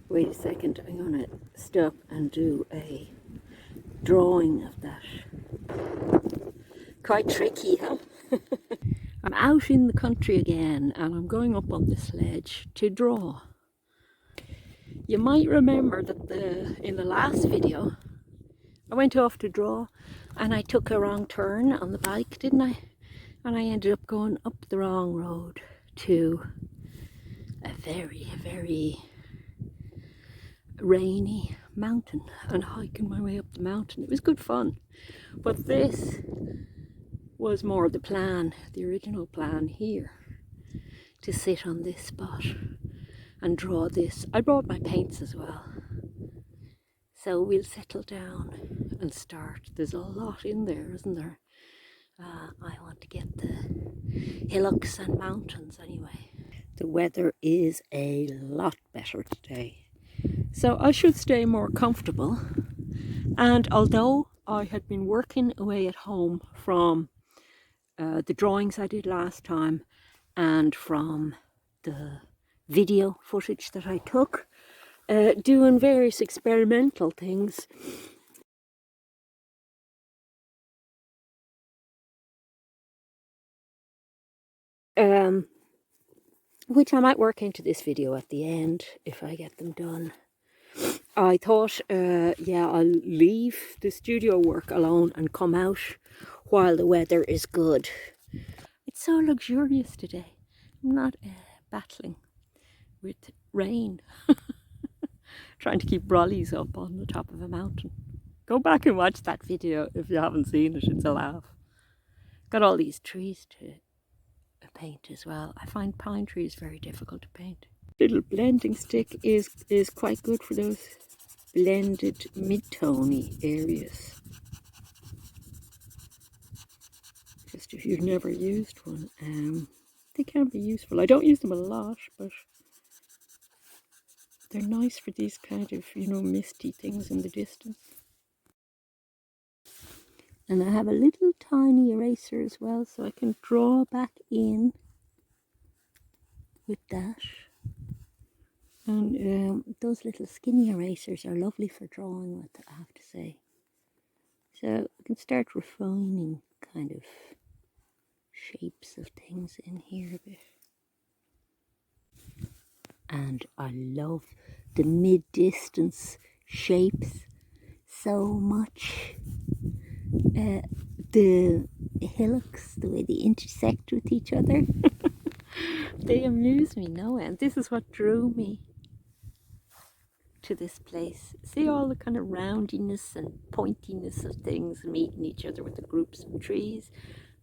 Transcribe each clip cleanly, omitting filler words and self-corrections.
Wait a second, I'm going to stop and do a drawing of that. Quite tricky, huh? I'm out in the country again and I'm going up on this ledge to draw. You might remember that in the last video I went off to draw and I took a wrong turn on the bike, didn't I? And I ended up going up the wrong road to a very, very rainy mountain and hiking my way up the mountain. It was good fun. But this was more the plan, the original plan here, to sit on this spot and draw this. I brought my paints as well. So we'll settle down and start. There's a lot in there, isn't there? I want to get the hillocks and mountains anyway. The weather is a lot better today, so I should stay more comfortable. And although I had been working away at home from the drawings I did last time and from the video footage that I took, doing various experimental things, which I might work into this video at the end if I get them done. I thought, yeah, I'll leave the studio work alone and come out while the weather is good. It's so luxurious today. I'm not battling with rain. Trying to keep brollies up on the top of a mountain. Go back and watch that video if you haven't seen it. It's a laugh. Got all these trees to paint as well. I find pine trees very difficult to paint. Little blending stick is quite good for those blended mid-tony areas. Just if you've never used one, they can be useful. I don't use them a lot, but they're nice for these kind of, you know, misty things in the distance. And I have a little tiny eraser as well, so I can draw back in with that. And those little skinny erasers are lovely for drawing with, I have to say. So I can start refining kind of shapes of things in here a bit. And I love the mid-distance shapes so much. The hillocks, the way they intersect with each other, they amuse me no end. This is what drew me to this place. See all the kind of roundiness and pointiness of things meeting each other with the groups of trees,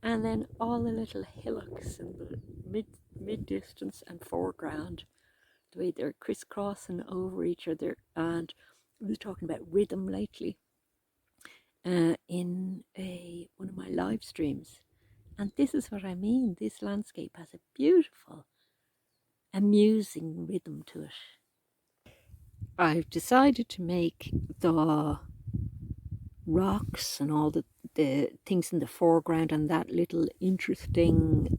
and then all the little hillocks in the mid-distance and foreground, the way they're crisscrossing over each other. And I was talking about rhythm lately in one of my live streams, and this is what I mean. This landscape has a beautiful, amusing rhythm to it. I've decided to make the rocks and all the things in the foreground and that little interesting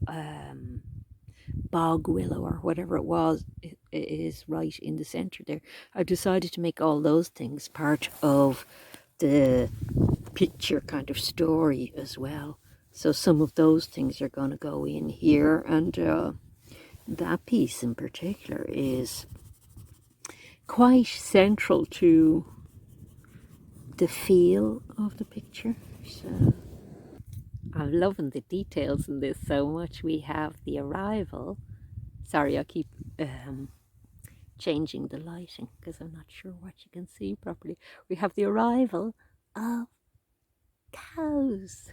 bog willow or whatever it is right in the center there. I've decided to make all those things part of the picture kind of story as well. So some of those things are going to go in here, and that piece in particular is quite central to the feel of the picture. So I'm loving the details in this so much. We have the arrival. Sorry, I keep changing the lighting because I'm not sure what you can see properly. We have the arrival of cows.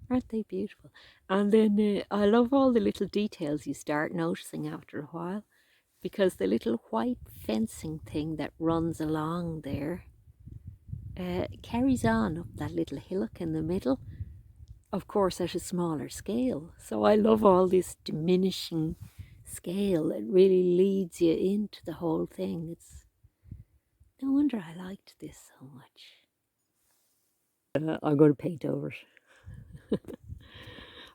Aren't they beautiful? And then I love all the little details you start noticing after a while, because the little white fencing thing that runs along there carries on up that little hillock in the middle, of course at a smaller scale. So I love all this diminishing scale. It really leads you into the whole thing. It's no wonder I liked this so much. I'm going to paint over it.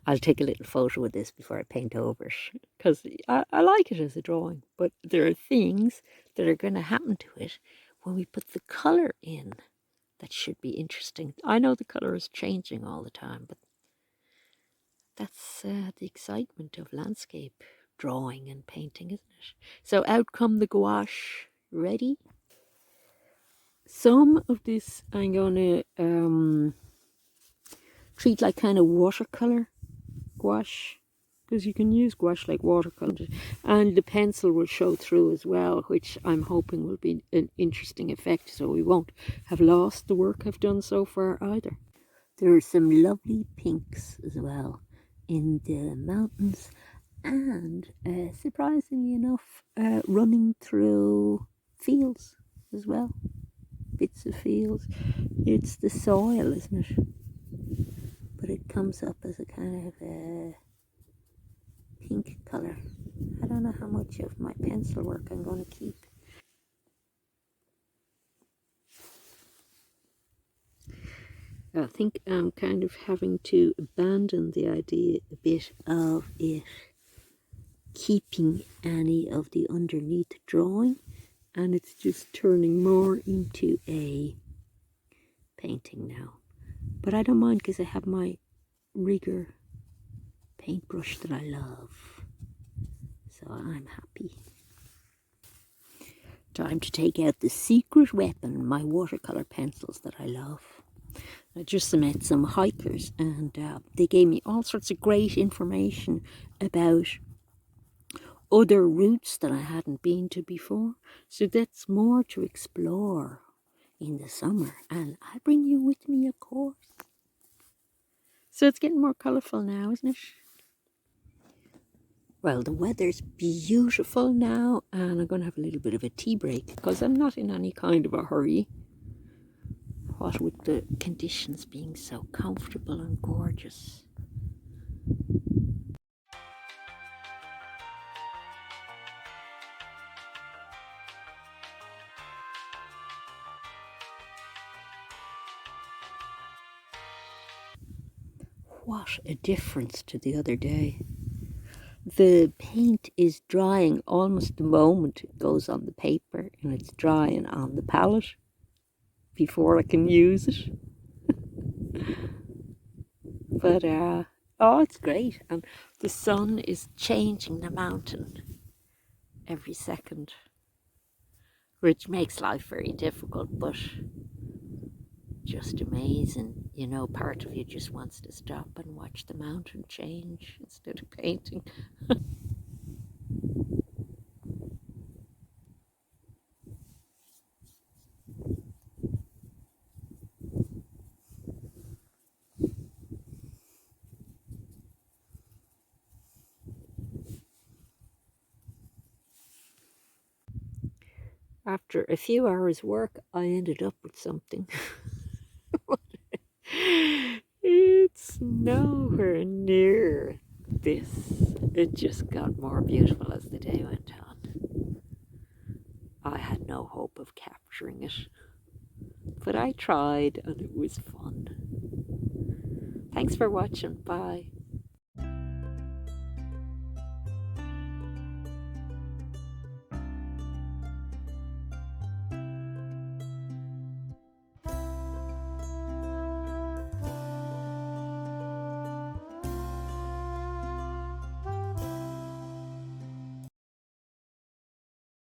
I'll take a little photo of this before I paint over it, because I like it as a drawing, but there are things that are going to happen to it when we put the colour in that should be interesting. I know the colour is changing all the time, but that's the excitement of landscape drawing and painting, isn't it? So out come the gouache. Ready? Some of this I'm going to treat like kind of watercolor gouache, because you can use gouache like watercolor, and the pencil will show through as well, which I'm hoping will be an interesting effect, so we won't have lost the work I've done so far either. There are some lovely pinks as well in the mountains, and surprisingly enough, running through fields as well, bits of fields. It's the soil, isn't it? But it comes up as a kind of a pink colour. I don't know how much of my pencil work I'm going to keep. I think I'm kind of having to abandon the idea a bit of it keeping any of the underneath drawing, and it's just turning more into a painting now. But I don't mind, because I have my Rigger paintbrush that I love, so I'm happy. Time to take out the secret weapon, my watercolor pencils that I love. I just met some hikers, and they gave me all sorts of great information about other routes that I hadn't been to before. So that's more to explore in the summer, and I'll bring you with me, of course. So it's getting more colourful now, isn't it? Well, the weather's beautiful now, and I'm going to have a little bit of a tea break, because I'm not in any kind of a hurry. What with the conditions being so comfortable and gorgeous. What a difference to the other day. The paint is drying almost the moment it goes on the paper, and it's drying on the palette before I can use it. But oh, it's great, and the sun is changing the mountain every second, which makes life very difficult, but just amazing. You know, part of you just wants to stop and watch the mountain change instead of painting. After a few hours work, I ended up with something. It's nowhere near this. It just got more beautiful as the day went on. I had no hope of capturing it, but I tried, and it was fun. Thanks for watching. Bye.